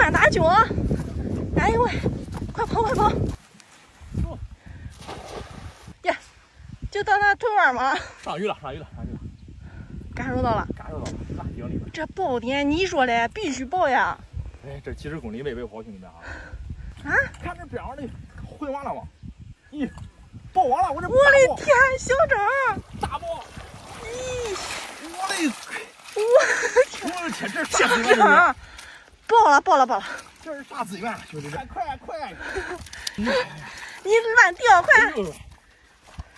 慢打脚！哎呦喂，快跑快跑！呀，就到那腿腕吗？上鱼了。感受到了，那井里边。这爆点你说的必须爆呀！哎，这几十公里没喂好，兄弟们啊！啊，看这边上的回完了吗？咦，爆完了！我的天，小张，大爆！咦，我的天，这是啥资源？张，爆了！这是啥资源，兄弟们？快！你乱掉，快！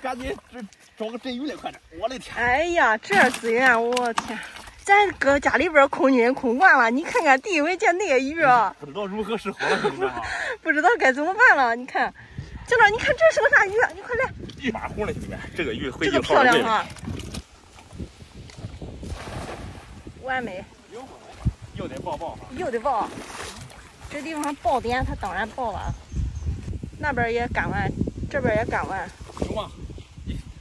赶紧找个真鱼来，快点！我的天！哎呀，这资源，我天！咱搁家里边空军空惯了，你看看第一回见那个鱼啊，不知道如何是好了，兄弟们啊！不知道该怎么办了。你看，小张，你看这是个啥鱼？你快来！一把红了，兄弟们，这个鱼回去这个漂亮哈，完美。又得爆哈！又得爆，这地方爆点，它当然爆了。那边也干完，这边也干完。有吗？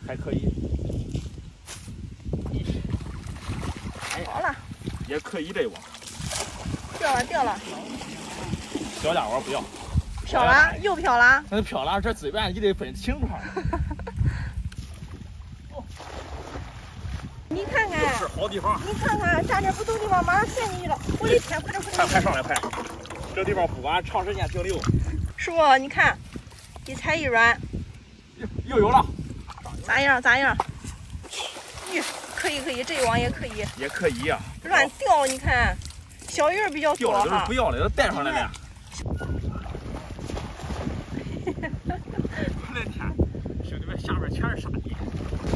还可以。好了，也可以这网。掉了，小家伙不要。漂了，又漂了。那漂了，这资源你得分清楚。你看看，是好地方。你看看，站这不走地方，马上陷进去了。我的天，快上来快！这地方不管长时间停留。师傅，你看，一踩一软，又有了。咋样？咦，可以，这一网也可以。也可以呀。乱掉，你看，小鱼比较多哈。掉了都是不要的，都带上来了。我的天，兄弟们，下面全是沙地。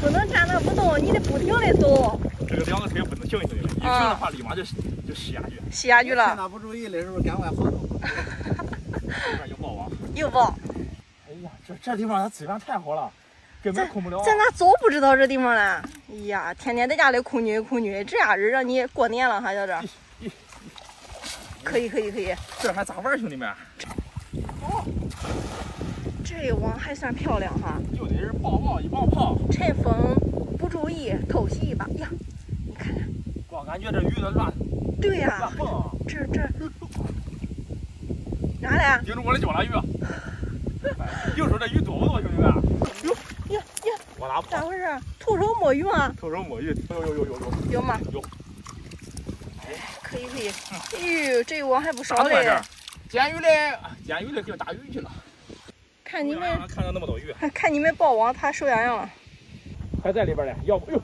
不能站那不动，你得不停的走。这个两个腿不能停，兄弟们，一停的话立马就吸下去。了。趁他不注意的时候赶快跑动。这边有爆网。又爆。哎呀，这地方它资源太好了，根本空不了。咱哪早不知道这地方了？哎呀，天天在家里空军，这样日让你过年了哈，小张。可以。这还咋玩，兄弟们？哦，这网还算漂亮哈。就得是爆网一棒炮。趁风不注意偷袭一把呀！你看看，光感觉这鱼的乱。对呀、乱蹦。这哪来？盯住我的脚了鱼。又说这鱼多不多，兄弟们？呀！我哪咋回事？徒手摸鱼吗？徒手摸鱼，有吗？有。可以。哟，这网还不少嘞。捡鱼嘞，给打鱼去了。看你们看到那么多鱼，看你们爆网，它手痒了。还在里边嘞，要不哟！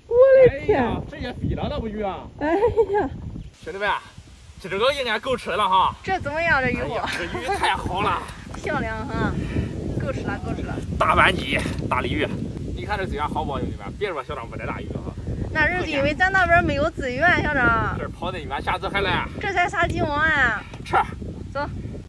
我的天！这也飞了那不鱼啊！哎呀，兄弟们，这个应该够吃了哈。这怎么样？这鱼这鱼太好了，漂亮哈，够吃了。大板鲫、大鲤鱼，你看这资源好不好，兄弟们？别说小张不带大鱼哈。那是因为咱那边没有资源，小张。这跑得远，下次还来。这才啥金网啊？吃。走。